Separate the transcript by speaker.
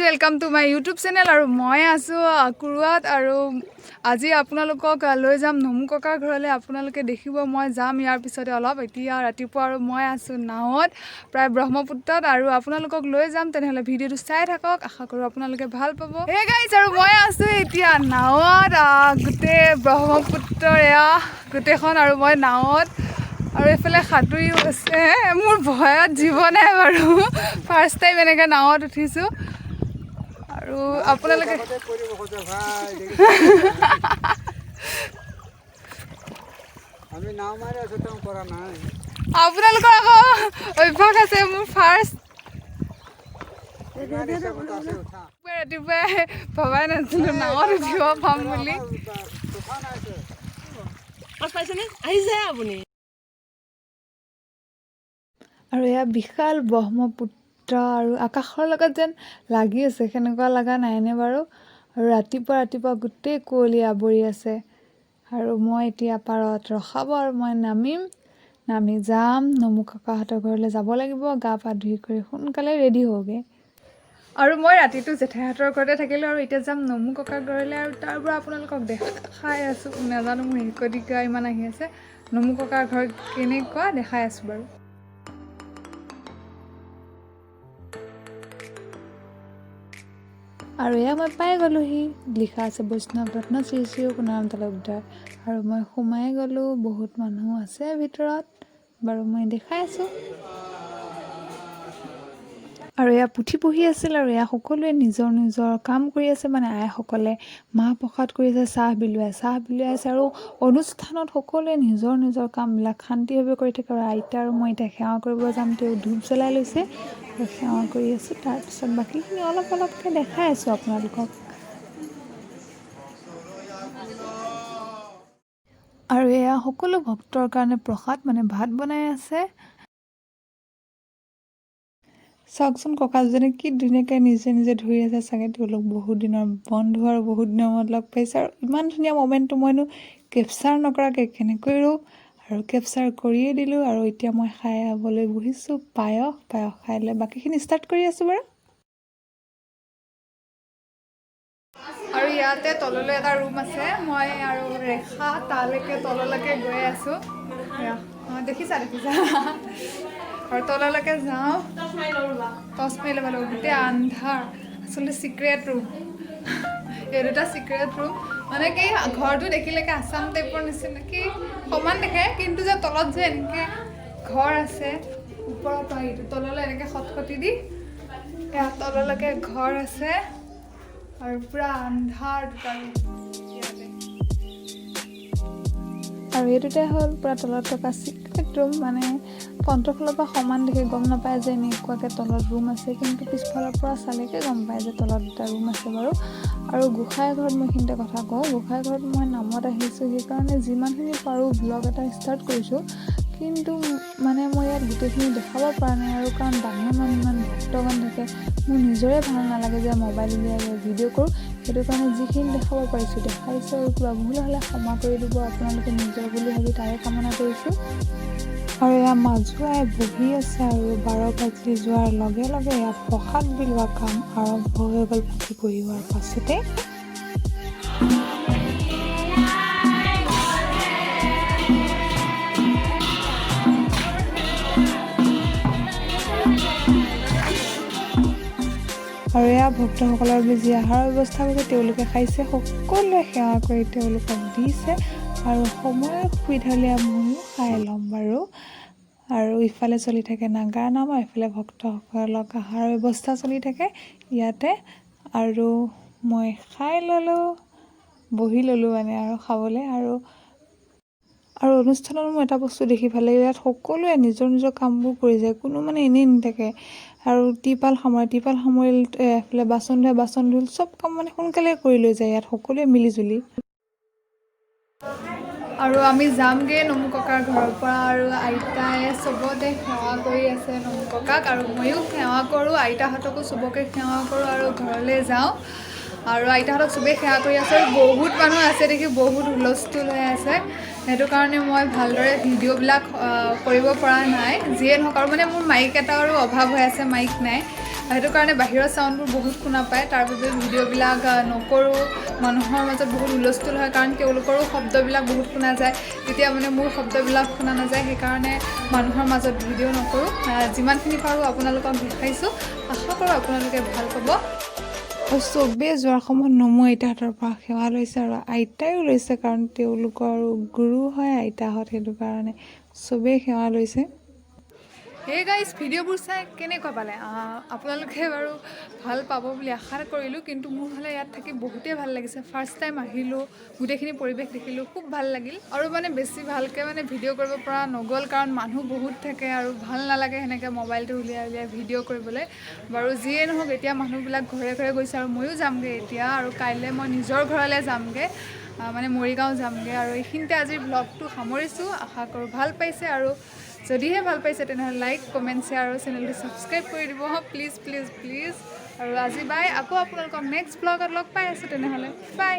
Speaker 1: Welcome to my YouTube channel আৰু মই আছোঁ কুৰুৱাত আৰু আজি আপোনালোকক লৈ যাম নমু ককাৰ ঘৰলৈ। আপোনালোকে দেখিব মই যাম ইয়াৰ পিছতে অলপ এতিয়া ৰাতিপুৱা আৰু মই আছোঁ নাৱত প্ৰায় ব্ৰহ্মপুত্ৰত আৰু আপোনালোকক লৈ যাম। তেনেহ'লে ভিডিঅ'টো চাই থাকক, আশা কৰোঁ আপোনালোকে ভাল পাব। হে গাইজ, আৰু মই আছোঁ এতিয়া নাৱত গোটেই ব্ৰহ্মপুত্ৰৰ এয়া গোটেইখন আৰু মই নাৱত আৰু এইফালে সাঁতুৰিও আছে। মোৰ ভয়ত জীৱ নাই বাৰু, ফাৰ্ষ্ট টাইম এনেকৈ নাৱত উঠিছোঁ আৰু আপোনালোকে আপোনালোকৰ আকৌ অভ্যাস আছে, মোৰ ফাৰ্ষ্ট ৰাতিপুৱাই ভবাই নাছিলোঁ নাৱত উঠিব পাম বুলি। আৰু এয়া বিশাল ব্ৰহ্মপুত্ৰ আৰু আকাশৰ লগত যেন লাগি আছে, সেনেকুৱা লগা নাইনে বাৰু? আৰু ৰাতিপুৱা গোটেই কুঁৱলী আৱৰি আছে আৰু মই এতিয়া পাৰত ৰখাব আৰু মই নামি যাম নমু ককাহঁতৰ ঘৰলৈ যাব লাগিব। গা পা ধুই কৰি সোনকালে ৰেডি হওঁগৈ। আৰু মই ৰাতিটো জেঠাইহঁতৰ ঘৰতে থাকিলোঁ আৰু এতিয়া যাম নমু ককাৰ ঘৰলৈ আৰু তাৰ পৰা আপোনালোকক দেখাই আছোঁ। নাজানো মোৰ ৰেকৰ্ডিং ইমান আহি আছে। নমু ককাৰ ঘৰ কেনেকুৱা দেখাই আছোঁ বাৰু। আৰু এয়া মই পাই গ'লোহি, লিখা আছে বৈষ্ণৱ ৰত্ন শ্ৰী শ্ৰী কুনাৰাম তালুকদাৰ। আৰু মই সোমাই গ'লোঁ, বহুত মানুহ আছে ভিতৰত বাৰু, মই দেখাই আছোঁ। আৰু এয়া পুথি পঢ়ি আছিল আৰু এয়া সকলোৱে নিজৰ নিজৰ কাম কৰি আছে, মানে আইসকলে মাহ প্ৰসাদ কৰি আছে, চাহ বিলোৱাই আছে আৰু অনুষ্ঠানত সকলোৱে নিজৰ নিজৰ কামবিলাক শান্তিভাৱে কৰি থাকে। আৰু আইতা আৰু মই এতিয়া সেৱা কৰিব যাম, তেওঁ ধূপ জ্বলাই লৈছে আৰু সেৱা কৰি আছোঁ। তাৰপিছত বাকীখিনি অলপকৈ দেখাই আছোঁ আপোনালোকক। আৰু এয়া সকলো ভক্তৰ কাৰণে প্ৰসাদ, মানে ভাত বনাই আছে। চাওকচোন ককাজনে কি ধুনীয়াকৈ নিজে ধৰি আছে, চাগে তেওঁলোক বহুত দিনৰ বন্ধু আৰু বহুত দিনৰ মূৰত লগ পাইছে। আৰু ইমান ধুনীয়া মমেণ্টটো মইনো কেপচাৰ নকৰাকৈ কেনেকৈ ৰওঁ, আৰু কেপচাৰ কৰিয়ে দিলোঁ। আৰু এতিয়া মই খাই খাবলৈ বহিছোঁ পায়স খাই লৈ বাকীখিনি ষ্টাৰ্ট কৰি আছোঁ বাৰু। আৰু ইয়াতে তললৈ এটা ৰুম আছে, মই আৰু ৰেখা তালৈকে তললৈকে গৈ আছোঁ। দেখিছা আৰু তললৈকে যাওঁ, টৰ্চ মাৰি ল'ব লাগিব, গোটেই আন্ধাৰ। আচলতে চিক্ৰেট ৰুম, এই দুটা চিক্ৰেট ৰুম। মানে কি ঘৰটো দেখিলেকে আছাম টাইপৰ নিচিনাকৈ সমান দেখে, কিন্তু যে তলত যে এনেকৈ ঘৰ আছে ওপৰৰ পৰা এইটো তললৈ এনেকৈ খটখটি দি এয়া তললৈকে ঘৰ আছে আৰু পুৰা আন্ধাৰ দুটা ৰুম। আৰু এইটোতে হ'ল পুৰা তলত থকা চিক্ৰেট ৰুম, মানে ফ্ৰণ্টৰ ফালৰ পৰা সমান দেখি গম নাপায় যে এনেকুৱাকৈ তলত ৰুম আছে, কিন্তু পিছফালৰ পৰা চালেকৈ গম পায় যে তলত দুটা ৰুম আছে বাৰু। আৰু গোঁসাই ঘৰত মই এইখিনিতে কথা কওঁ, গোঁসাই ঘৰত মই নামত আহিছোঁ, সেইকাৰণে যিমানখিনি পাৰোঁ ব্লগ এটা ষ্টাৰ্ট কৰিছোঁ, কিন্তু মানে মই ইয়াত গোটেইখিনি দেখাব পৰা নাই আৰু, কাৰণ ডাঙৰ ইমান ভক্তগণ থাকে, মোৰ নিজৰে ভাল নালাগে যে মোবাইল উলিয়াই ভিডিঅ' কৰোঁ। সেইটো কাৰণে যিখিনি দেখাব পাৰিছোঁ দেখাইছোঁ, আৰু কিবা ভুল হ'লে ক্ষমা কৰি দিব, আপোনালোকে নিজৰ বুলি ভাবি তাৰে কামনা কৰিছোঁ। আৰু এয়া মাজুৱাই বহি আছে আৰু 12 বাজি যোৱাৰ লগে লগে এয়া প্ৰসাদ বিলোৱা কাম আৰম্ভ হৈ গ'ল পুথি পঢ়িওৱাৰ পাছতে। আৰু এয়া ভক্তসকলৰ বাবে যি আহাৰৰ ব্যৱস্থা কৰিছে তেওঁলোকে খাইছে, সকলোৱে সেৱা কৰি তেওঁলোকক দিছে আৰু সময়ৰ সুবিধা উলিয়াই ময়ো খাই ল'ম বাৰু। আৰু ইফালে চলি থাকে নাগাৰা নাম, আৰু ইফালে ভক্তসকলক আহাৰৰ ব্যৱস্থা চলি থাকে ইয়াতে। আৰু মই খাই ল'লোঁ, বহি ল'লোঁ মানে আৰু খাবলৈ। আৰু অনুষ্ঠানত মোৰ এটা বস্তু দেখি ভাল লাগে, ইয়াত সকলোৱে নিজৰ নিজৰ কামবোৰ কৰি যায়, কোনো মানে এনেই নাথাকে। আৰু টিপাল সামৰিল, এফালে বাচন ধুল, চব কাম মানে সোনকালে কৰি লৈ যায় ইয়াত সকলোৱে মিলিজুলি। আৰু আমি যামগৈ নমু ককাৰ ঘৰৰ পৰা, আৰু আইতাই চবতে সেৱা কৰি আছে নমু ককাক, আৰু ময়ো সেৱা কৰোঁ, আইতাহঁতকো চবকে সেৱা কৰোঁ আৰু ঘৰলৈ যাওঁ। আৰু আইতাহঁতক চবেই সেৱা কৰি আছে, আৰু বহুত মানুহ আছে দেখি বহুত হুলস্থুল হৈ আছে। সেইটো কাৰণে মই ভালদৰে ভিডিঅ'বিলাক কৰিব পৰা নাই। যিয়ে নহওক আৰু মানে মোৰ মাইক এটাৰো অভাৱ হৈ আছে, মাইক নাই। সেইটো কাৰণে বাহিৰৰ চাউণ্ডবোৰ বহুত শুনা পায়, তাৰ বাবে ভিডিঅ'বিলাক নকৰোঁ। মানুহৰ মাজত বহুত হুলস্থুল হয়, কাৰণ তেওঁলোকৰো শব্দবিলাক বহুত শুনা যায়, তেতিয়া মানে মোৰ শব্দবিলাক শুনা নাযায়। সেইকাৰণে মানুহৰ মাজত ভিডিঅ' নকৰোঁ। যিমানখিনি পাৰোঁ আপোনালোকক দেখাইছোঁ, আশা কৰোঁ আপোনালোকে ভাল পাব। আৰু চবেই যোৱাৰ সময়ত নমো আইতাহঁতৰ পৰা সেৱা লৈছে, আৰু আইতাইও লৈছে, কাৰণ তেওঁলোকৰ গুৰু হয় আইতাহঁত। সেইটো কাৰণে চবেই সেৱা লৈছে। হে গাইজ, ভিডিঅ'বোৰ চাই কেনেকুৱা পালে? আপোনালোকে বাৰু ভাল পাব বুলি আশা কৰিলোঁ, কিন্তু মোৰ হ'লে ইয়াত থাকি বহুতেই ভাল লাগিছে। ফাৰ্ষ্ট টাইম আহিলোঁ, গোটেইখিনি পৰিৱেশ দেখিলোঁ, খুব ভাল লাগিল। আৰু মানে বেছি ভালকৈ মানে ভিডিঅ' কৰিব পৰা নগ'ল, কাৰণ মানুহ বহুত থাকে আৰু ভাল নালাগে সেনেকৈ মোবাইলটো উলিয়াই উলিয়াই ভিডিঅ' কৰিবলৈ। বাৰু যিয়ে নহওক, এতিয়া মানুহবিলাক ঘৰে ঘৰে গৈছে, আৰু ময়ো যামগৈ এতিয়া। আৰু কাইলৈ মই নিজৰ ঘৰলৈ যামগৈ, মানে মৰিগাঁও যামগৈ। আৰু এইখিনিতে আজিৰ ব্লগটো সামৰিছোঁ। আশা কৰোঁ ভাল পাইছে, আৰু যদিহে ভাল পাইছে তেনেহ'লে লাইক, কমেণ্ট, শ্বেয়াৰ আৰু চেনেলটো ছাবস্ক্ৰাইব কৰি দিব প্লিজ প্লিজ প্লিজ। আৰু আজি বাই, আকৌ আপোনালোকক নেক্সট ব্লগত লগ পাই আছোঁ। তেনেহ'লে বাই।